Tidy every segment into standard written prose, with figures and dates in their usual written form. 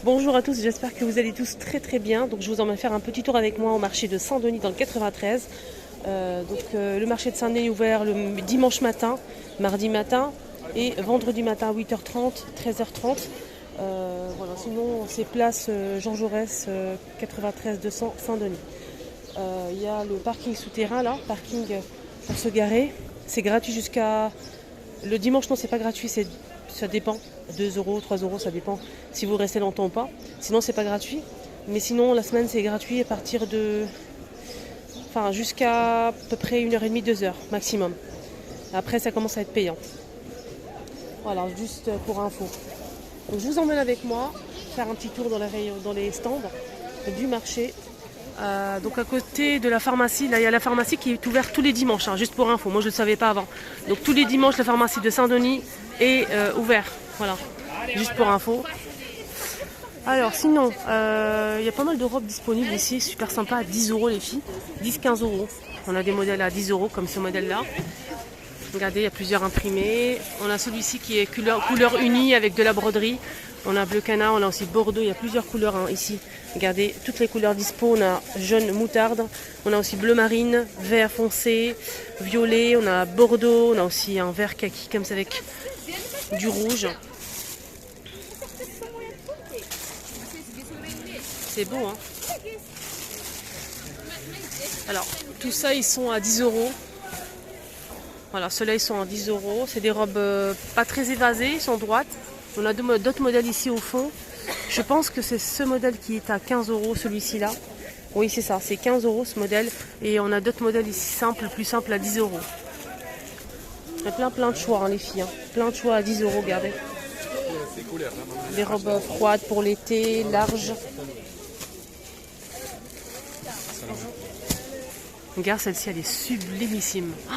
Bonjour à tous, j'espère que vous allez tous très très bien. Donc je vous emmène faire un petit tour avec moi au marché de Saint-Denis dans le 93. Le marché de Saint-Denis est ouvert le dimanche matin, mardi matin et vendredi matin à 8h30, 13h30. Voilà, sinon c'est place Jean Jaurès 93 200 Saint-Denis. Il y a le parking souterrain là, parking pour se garer. C'est gratuit jusqu'à... Le dimanche non, c'est pas gratuit, ça dépend. 2 euros, 3 euros, ça dépend si vous restez longtemps ou pas. Sinon c'est pas gratuit. Mais sinon la semaine c'est gratuit à partir de... Enfin jusqu'à peu près 1h30, 2h maximum. Après ça commence à être payant. Voilà, juste pour info. Donc, je vous emmène avec moi faire un petit tour dans les stands du marché. Donc à côté de la pharmacie, là il y a la pharmacie qui est ouverte tous les dimanches, hein, juste pour info, moi je ne le savais pas avant. Donc tous les dimanches la pharmacie de Saint-Denis est ouverte, voilà, juste pour info. Alors sinon, il y a pas mal de robes disponibles ici, super sympa, à 10 euros les filles, 10-15 euros. On a des modèles à 10 euros comme ce modèle là. Regardez, il y a plusieurs imprimés. On a celui-ci qui est couleur unie avec de la broderie. On a bleu canard, on a aussi bordeaux, il y a plusieurs couleurs hein, ici. Regardez, toutes les couleurs dispo, on a jaune moutarde, on a aussi bleu marine, vert foncé, violet, on a bordeaux, on a aussi un vert kaki comme ça avec du rouge. C'est beau hein. Alors, tout ça ils sont à 10 euros. Voilà, ceux-là ils sont à 10 euros. C'est des robes pas très évasées, ils sont droites. On a d'autres modèles ici au fond. Je pense que c'est ce modèle qui est à 15 euros, celui-ci là. Oui, c'est ça, c'est 15 euros ce modèle. Et on a d'autres modèles ici simples, plus simples à 10 euros. Il y a plein de choix, hein, les filles. Hein. Plein de choix à 10 euros, regardez. Des robes froides pour l'été, larges. Regarde, celle-ci, elle est sublimissime. Oh,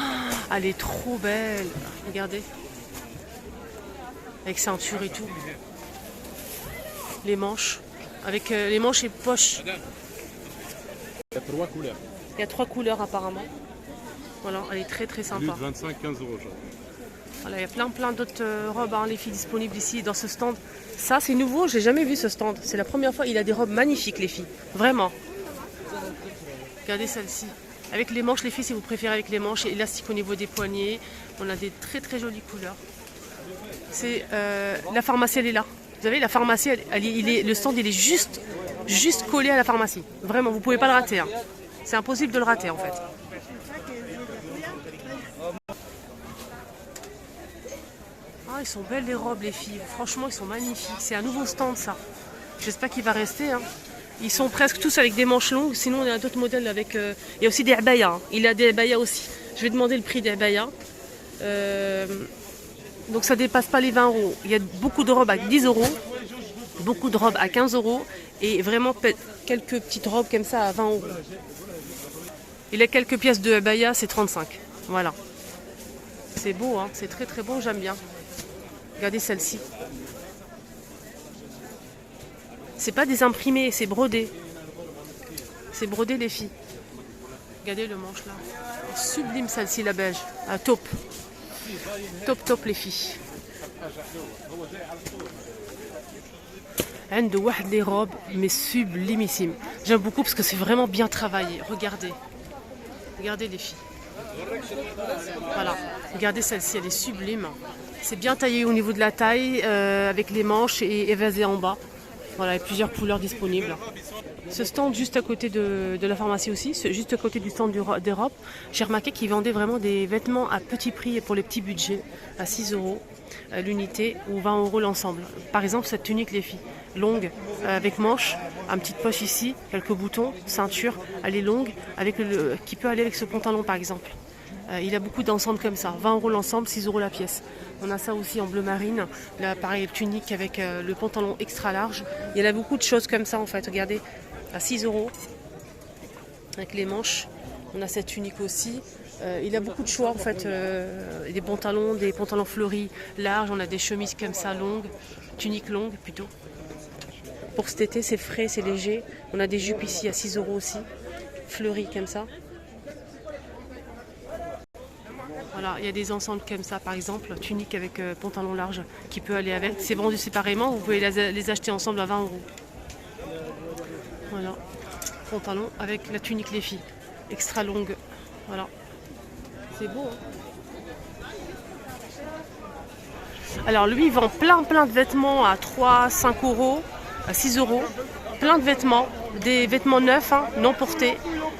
elle est trop belle. Regardez. Avec ceinture et tout. Les manches. Avec les manches et poches. Il y a 3 couleurs. Il y a 3 couleurs apparemment. Voilà, elle est très sympa. 25-15 euros. Voilà, il y a plein d'autres robes, hein, les filles disponibles ici dans ce stand. Ça, c'est nouveau, j'ai jamais vu ce stand. C'est la première fois. Il a des robes magnifiques, les filles. Vraiment. Regardez celle-ci. Avec les manches, les filles, si vous préférez avec les manches, et élastique au niveau des poignets. On a des très jolies couleurs. C'est la pharmacie, elle est là. Vous savez, la pharmacie, le stand, il est juste collé à la pharmacie. Vraiment, vous pouvez pas le rater. Hein. C'est impossible de le rater, en fait. Ah, ils sont belles les robes, les filles. Franchement, ils sont magnifiques. C'est un nouveau stand, ça. J'espère qu'il va rester. Hein. Ils sont presque tous avec des manches longues. Sinon, il y a d'autres modèles avec... Il y a aussi des abayas. Hein. Il y a des abayas aussi. Je vais demander le prix des abayas. Donc ça dépasse pas les 20 euros. Il y a beaucoup de robes à 10 euros, beaucoup de robes à 15 euros et vraiment quelques petites robes comme ça à 20 euros. Il y a quelques pièces de abaya, c'est 35. Voilà. C'est beau, hein, c'est très beau, j'aime bien. Regardez celle-ci. C'est pas des imprimés, c'est brodé. C'est brodé les filles. Regardez le manche là. Sublime celle-ci, la beige. Ah, top. Top les filles. Un de les robes mais sublimissime. J'aime beaucoup parce que c'est vraiment bien travaillé. Regardez les filles. Voilà. Regardez celle-ci, elle est sublime. C'est bien taillé au niveau de la taille avec les manches et évasé en bas. Voilà, il y a plusieurs couleurs disponibles. Ce stand juste à côté de la pharmacie aussi, juste à côté du stand des robes, j'ai remarqué qu'ils vendaient vraiment des vêtements à petit prix et pour les petits budgets, à 6 euros l'unité ou 20 euros l'ensemble. Par exemple, cette tunique, les filles, longue, avec manches, une petite poche ici, quelques boutons, ceinture, elle est longue, qui peut aller avec ce pantalon par exemple. Il a beaucoup d'ensembles comme ça, 20 euros l'ensemble, 6 euros la pièce. On a ça aussi en bleu marine, là pareil, tunique avec le pantalon extra large. Il y en a beaucoup de choses comme ça en fait, regardez. À 6 euros avec les manches. On a cette tunique aussi. Il a beaucoup de choix en fait. Des pantalons fleuris larges. On a des chemises comme ça longues, tuniques longues plutôt. Pour cet été, c'est frais, c'est léger. On a des jupes ici à 6 euros aussi, fleuries comme ça. Voilà, il y a des ensembles comme ça, par exemple, tunique avec pantalon large qui peut aller avec. C'est vendu séparément, vous pouvez les acheter ensemble à 20 €. Voilà, pantalon avec la tunique les filles, extra longue. Voilà, c'est beau. Hein. Alors lui, il vend plein de vêtements à 3, 5 €, à 6 €. Plein de vêtements, des vêtements neufs, hein, non portés,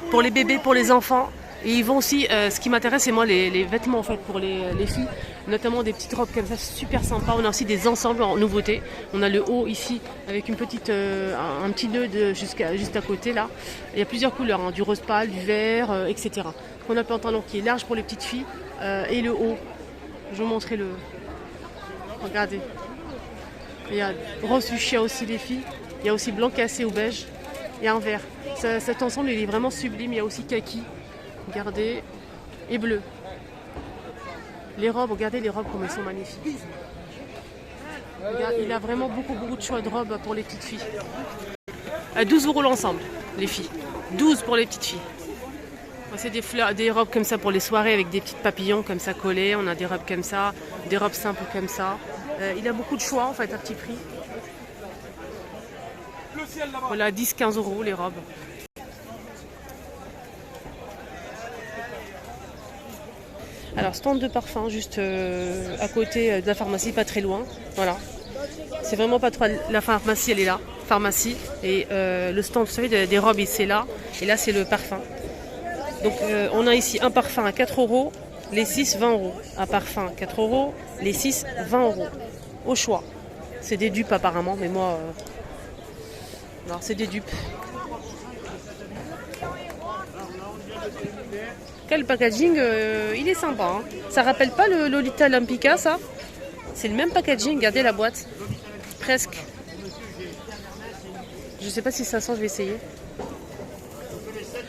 pour les bébés, pour les enfants. Et ils vont aussi, ce qui m'intéresse, c'est moi les vêtements en fait pour les filles, notamment des petites robes comme ça, super sympa. On a aussi des ensembles en nouveauté. On a le haut ici avec une petite, un petit nœud juste à côté là. Il y a plusieurs couleurs, hein, du rose pâle, du vert, etc. On a un pantalon qui est large pour les petites filles et le haut. Je vais vous montrer le. Regardez. Il y a rose fuchsia aussi les filles. Il y a aussi blanc cassé ou beige. Il y a un vert. Cet ensemble il est vraiment sublime. Il y a aussi kaki. Regardez, et bleu. Les robes, regardez les robes comme elles sont magnifiques. Regarde, il a vraiment beaucoup de choix de robes pour les petites filles. 12 € l'ensemble, les filles. 12 pour les petites filles. C'est des fleurs, des robes comme ça pour les soirées avec des petits papillons comme ça collés. On a des robes comme ça, des robes simples comme ça. Il a beaucoup de choix en fait à petit prix. Voilà, 10-15 € les robes. Alors, stand de parfum juste à côté de la pharmacie, pas très loin. Voilà. C'est vraiment pas trop. La pharmacie, elle est là. Pharmacie. Et le stand, vous savez, des robes, c'est là. Et là, c'est le parfum. Donc, on a ici un parfum à 4 €, les 6, 20 €. Un parfum, 4 €, les 6, 20 €. Au choix. C'est des dupes apparemment, mais moi. Alors, c'est des dupes. Le packaging, il est sympa. Hein. Ça rappelle pas le Lolita Olympica, ça? C'est le même packaging, regardez la boîte. Presque. Je sais pas si ça sent, je vais essayer.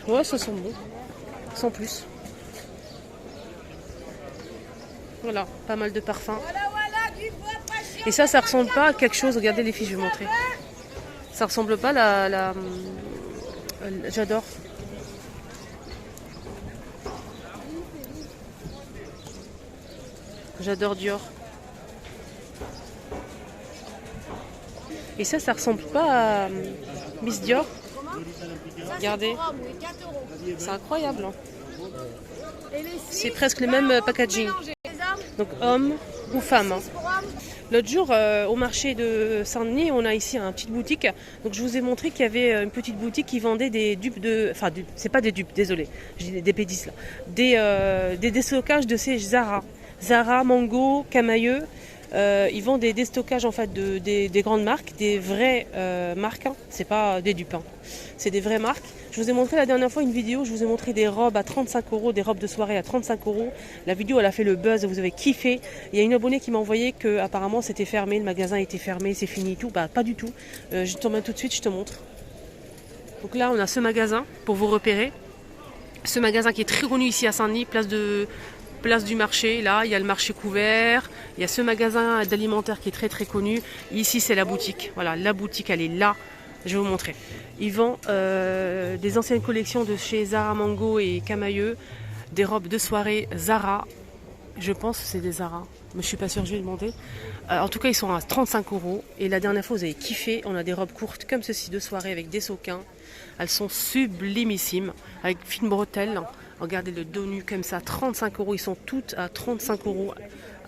Ouais, ça sent bon. Sans plus. Voilà, pas mal de parfums. Et ça ressemble pas à quelque chose. Regardez les filles, je vais vous montrer. Ça ressemble pas à j'adore. J'adore Dior. Et ça ressemble pas à Miss Dior. Regardez. C'est incroyable. Hein. C'est presque le même packaging. Donc homme ou femme. Hein. L'autre jour, au marché de Saint-Denis, on a ici une petite boutique. Donc je vous ai montré qu'il y avait une petite boutique qui vendait des dupes de... Enfin, c'est pas des dupes, désolé. J'ai des pédis là. Des déstockages de ces Zara. Zara, Mango, Camailleux, ils vendent des déstockages en fait des grandes marques, des vraies marques, hein. C'est pas des dupes, hein. C'est des vraies marques. Je vous ai montré la dernière fois une vidéo, je vous ai montré des robes à 35 €, des robes de soirée à 35 €. La vidéo elle a fait le buzz, vous avez kiffé. Il y a une abonnée qui m'a envoyé que apparemment c'était fermé, le magasin était fermé, c'est fini et tout. Bah pas du tout. Je t'emmène tout de suite, je te montre. Donc là on a ce magasin pour vous repérer. Ce magasin qui est très connu ici à Saint-Denis, place du marché, là il y a le marché couvert, il y a ce magasin d'alimentaire qui est très connu. Ici c'est la boutique, voilà, la boutique elle est là, je vais vous montrer. Ils vendent des anciennes collections de chez Zara, Mango et Camailleux, des robes de soirée Zara, je pense que c'est des Zara, mais je suis pas sûre, je vais demander. En tout cas ils sont à 35 € et la dernière fois vous avez kiffé, on a des robes courtes comme ceci de soirée avec des sequins, elles sont sublimissimes, avec fines bretelles. Regardez le dos nu comme ça, 35 €, ils sont toutes à 35 €.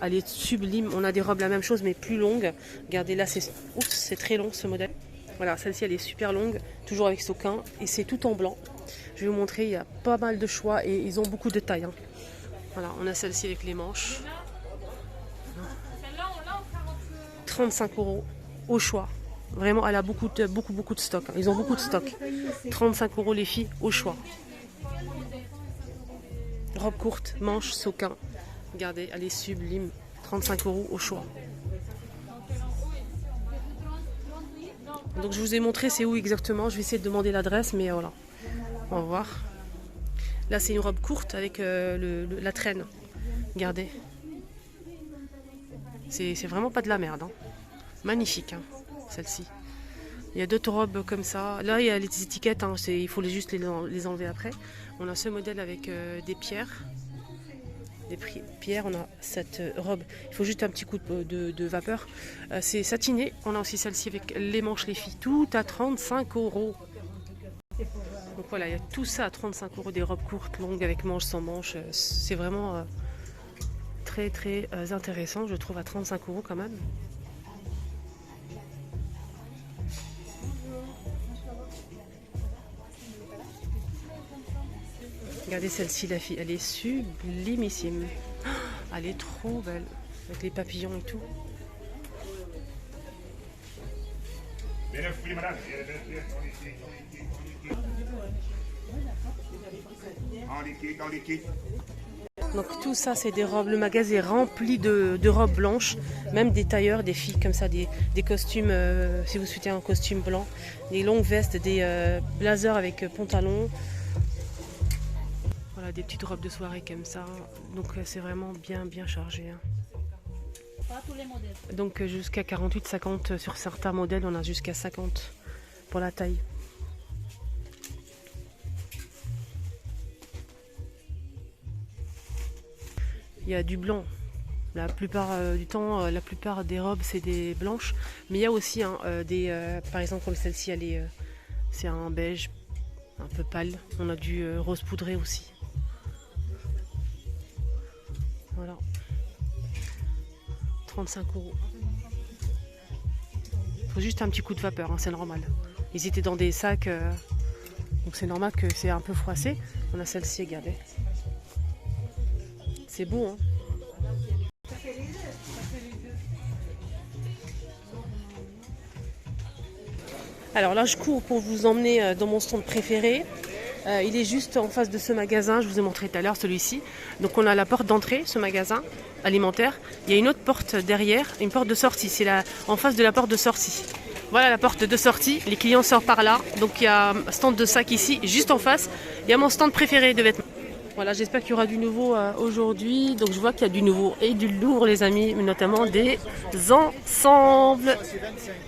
Elle est sublime, on a des robes la même chose mais plus longues. Regardez là, c'est très long ce modèle. Voilà, celle-ci elle est super longue, toujours avec sequin et c'est tout en blanc. Je vais vous montrer, il y a pas mal de choix et ils ont beaucoup de tailles. Hein. Voilà, on a celle-ci avec les manches. 35 € au choix. Vraiment, elle a beaucoup de stock. Hein. Ils ont beaucoup de stock. 35 € les filles au choix. Robe courte, manche, sequin. Regardez, elle est sublime. 35 € au choix. Donc je vous ai montré c'est où exactement. Je vais essayer de demander l'adresse, mais voilà. On va voir. Là c'est une robe courte avec la traîne. Regardez. C'est vraiment pas de la merde. Hein. Magnifique, hein, celle-ci. Il y a d'autres robes comme ça. Là il y a les étiquettes, hein, il faut juste les enlever après. On a ce modèle avec des pierres. Les prix Pierre, on a cette robe. Il faut juste un petit coup de vapeur. C'est satiné. On a aussi celle-ci avec les manches, les filles. Tout à 35 €. Donc voilà, il y a tout ça à 35 €. Des robes courtes, longues, avec manches, sans manches. C'est vraiment très très intéressant, je trouve, à 35 € quand même. Regardez celle-ci, la fille, elle est sublimissime. Elle est trop belle, avec les papillons et tout. Donc tout ça, c'est des robes. Le magasin est rempli de robes blanches, même des tailleurs, des filles comme ça, des costumes, si vous souhaitez un costume blanc, des longues vestes, des blazers avec pantalon. Voilà, des petites robes de soirée comme ça. Donc c'est vraiment bien chargé. Hein. Pas tous les modèles. Donc jusqu'à 48-50 sur certains modèles, on a jusqu'à 50 pour la taille. Il y a du blanc. La plupart du temps, la plupart des robes, c'est des blanches. Mais il y a aussi hein, par exemple, comme celle-ci, c'est un beige, un peu pâle. On a du rose poudré aussi. Voilà. 35 €. Il faut juste un petit coup de vapeur, hein, c'est normal. Ils étaient dans des sacs, donc c'est normal que c'est un peu froissé. On a celle-ci, regardez. C'est beau, hein. Alors là, je cours pour vous emmener dans mon stand préféré. Il est juste en face de ce magasin, je vous ai montré tout à l'heure celui-ci. Donc on a la porte d'entrée, ce magasin alimentaire. Il y a une autre porte derrière, une porte de sortie. C'est en face de la porte de sortie. Voilà la porte de sortie, les clients sortent par là. Donc il y a un stand de sac ici, juste en face. Il y a mon stand préféré de vêtements. Voilà, j'espère qu'il y aura du nouveau aujourd'hui. Donc je vois qu'il y a du nouveau et du lourd les amis, mais notamment des ensembles.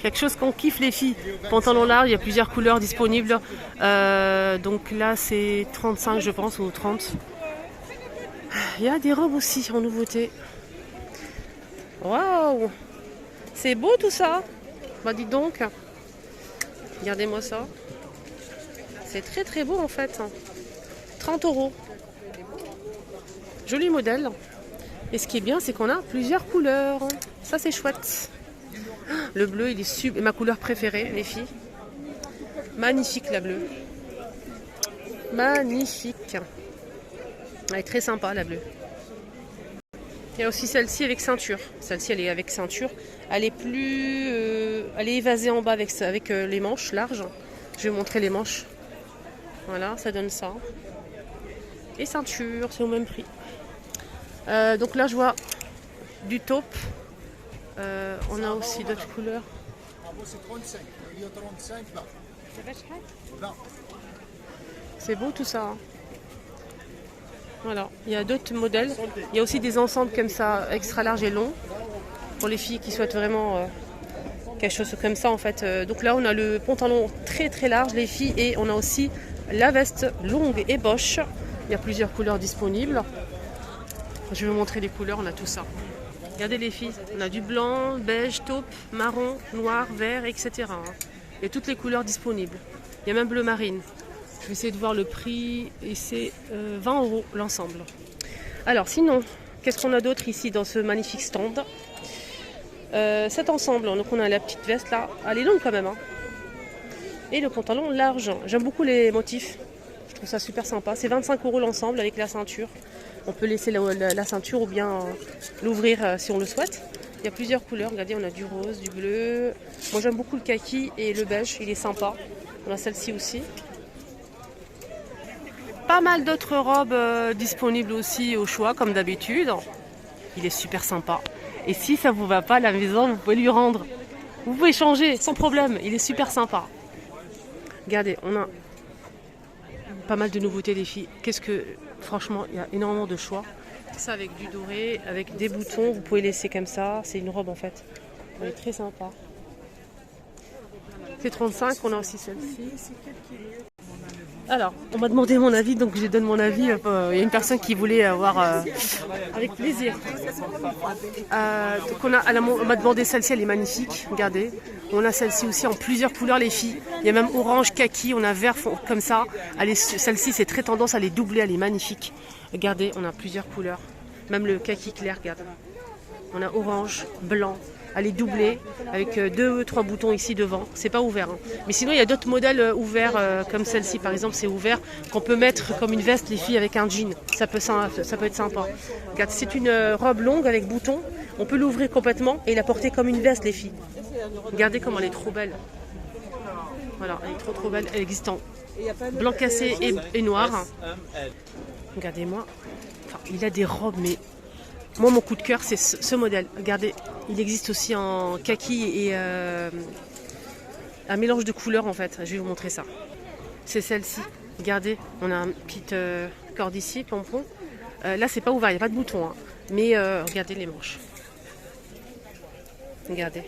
Quelque chose qu'on kiffe les filles. Pantalon large, il y a plusieurs couleurs disponibles. Donc là c'est 35 je pense ou 30. Il y a des robes aussi en nouveauté. Waouh! C'est beau tout ça. Bah dites donc. Regardez-moi ça. C'est très très beau en fait. 30 €. Joli modèle. Et ce qui est bien, c'est qu'on a plusieurs couleurs. Ça, c'est chouette. Le bleu, il est super. Ma couleur préférée, les filles. Magnifique, la bleue. Magnifique. Elle est très sympa, la bleue. Il y a aussi celle-ci avec ceinture. Celle-ci, elle est avec ceinture. Elle est plus... elle est évasée en bas avec les manches larges. Je vais vous montrer les manches. Voilà, ça donne ça. Et ceinture, c'est au même prix. Donc là, je vois du taupe. On a aussi d'autres couleurs. C'est beau tout ça. Hein. Voilà, il y a d'autres modèles. Il y a aussi des ensembles comme ça, extra larges et longs. Pour les filles qui souhaitent vraiment quelque chose comme ça en fait. Donc là, on a le pantalon très très large, les filles. Et on a aussi la veste longue et boche. Il y a plusieurs couleurs disponibles. Je vais vous montrer les couleurs, on a tout ça. Regardez les filles, on a du blanc, beige, taupe, marron, noir, vert, etc. Il y a toutes les couleurs disponibles. Il y a même bleu marine. Je vais essayer de voir le prix et c'est 20 € l'ensemble. Alors sinon, qu'est-ce qu'on a d'autre ici dans ce magnifique stand? Cet ensemble, donc on a la petite veste là, elle est longue quand même. Hein. Et le pantalon large. J'aime beaucoup les motifs. Je trouve ça super sympa. C'est 25 € l'ensemble avec la ceinture. On peut laisser la ceinture ou bien l'ouvrir si on le souhaite. Il y a plusieurs couleurs. Regardez, on a du rose, du bleu. Moi, j'aime beaucoup le kaki et le beige. Il est sympa. On a celle-ci aussi. Pas mal d'autres robes disponibles aussi au choix, comme d'habitude. Il est super sympa. Et si ça ne vous va pas à la maison, vous pouvez lui rendre. Vous pouvez changer sans problème. Il est super sympa. Regardez, on a pas mal de nouveautés des filles. Franchement, il y a énormément de choix. Ça avec du doré, avec des boutons, vous pouvez laisser comme ça. C'est une robe en fait. Elle est très sympa. C'est 35, on a aussi celle-ci. Alors, on m'a demandé mon avis, donc je donne mon avis. Il y a une personne qui voulait avoir avec plaisir. Donc on m'a demandé celle-ci, elle est magnifique. Regardez. On a celle-ci aussi en plusieurs couleurs, les filles. Il y a même orange, kaki, on a vert comme ça. Celle-ci, c'est très tendance, elle est doublée, elle est magnifique. Regardez, on a plusieurs couleurs. Même le kaki clair, regarde. On a orange, blanc. Elle est doublée avec 2-3 boutons ici devant. C'est pas ouvert. Hein. Mais sinon, il y a d'autres modèles ouverts comme celle-ci. Par exemple, c'est ouvert qu'on peut mettre comme une veste, les filles, avec un jean. Ça peut être sympa. Regarde, c'est une robe longue avec boutons. On peut l'ouvrir complètement et la porter comme une veste, les filles. Regardez comment elle est trop belle. Voilà, elle est trop belle. Elle existe en blanc cassé et noir. Regardez-moi. Enfin, il a des robes, mais... Moi, mon coup de cœur, c'est ce modèle. Regardez, il existe aussi en kaki et un mélange de couleurs, en fait. Je vais vous montrer ça. C'est celle-ci. Regardez, on a une petite corde ici, pompon. Là, c'est pas ouvert, il n'y a pas de bouton. Hein. Mais regardez les manches. Regardez.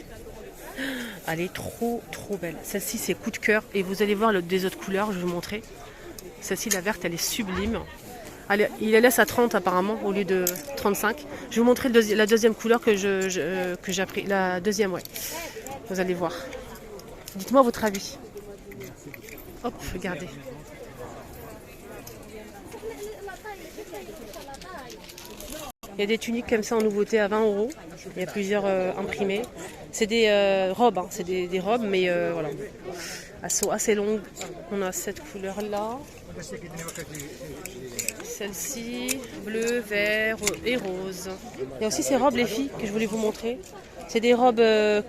Elle est trop belle. Celle-ci, c'est coup de cœur. Et vous allez voir des autres couleurs, je vais vous montrer. Celle-ci, la verte, elle est sublime. Il la laisse à 30 apparemment au lieu de 35. Je vais vous montrer la deuxième couleur que j'ai pris. La deuxième, ouais. Vous allez voir. Dites-moi votre avis. Hop, regardez. Il y a des tuniques comme ça en nouveauté à 20 €. Il y a plusieurs imprimés. C'est des robes, hein. C'est des robes, mais voilà. Elles sont assez longues. On a cette couleur-là. Celle-ci, bleu, vert et rose. Il y a aussi ces robes, les filles, que je voulais vous montrer. C'est des robes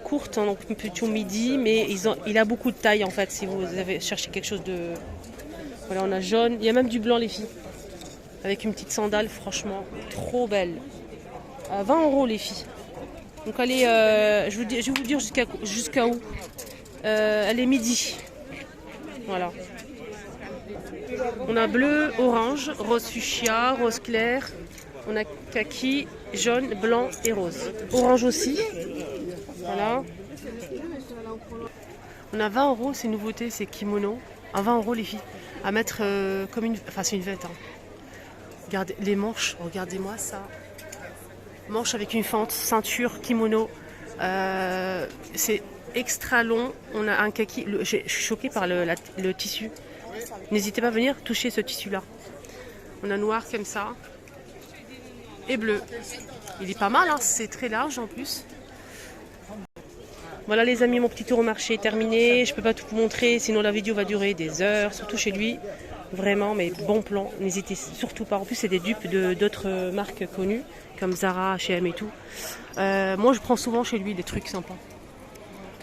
courtes, hein, donc plutôt midi, mais il a beaucoup de taille en fait, si vous avez cherché quelque chose de... Voilà, on a jaune, il y a même du blanc, les filles. Avec une petite sandale, franchement, trop belle. À 20 € les filles. Donc elle est, je vais vous dire jusqu'à où. Elle est midi. Voilà. On a bleu, orange, rose fuchsia, rose clair. On a kaki, jaune, blanc et rose. Orange aussi. Voilà. On a 20 €, c'est une nouveauté, c'est kimono. À 20 € les filles. À mettre comme une... Enfin c'est une veste. Hein. Regardez les manches, regardez-moi ça. Manches avec une fente, ceinture, kimono. C'est extra long. On a un kaki. Je suis choquée par le tissu. N'hésitez pas à venir toucher ce tissu-là. On a noir comme ça. Et bleu. Il est pas mal, hein, c'est très large en plus. Voilà les amis, mon petit tour au marché est terminé. Je peux pas tout vous montrer, sinon la vidéo va durer des heures, surtout chez lui. Vraiment, mais bon plan. N'hésitez surtout pas. En plus, c'est des dupes d'autres marques connues, comme Zara, H&M et tout. Moi, je prends souvent chez lui des trucs sympas.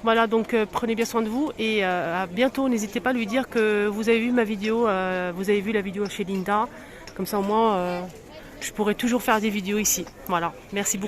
Voilà, donc prenez bien soin de vous et à bientôt. N'hésitez pas à lui dire que vous avez vu ma vidéo, vous avez vu la vidéo chez Linda. Comme ça, au moins, je pourrai toujours faire des vidéos ici. Voilà, merci beaucoup.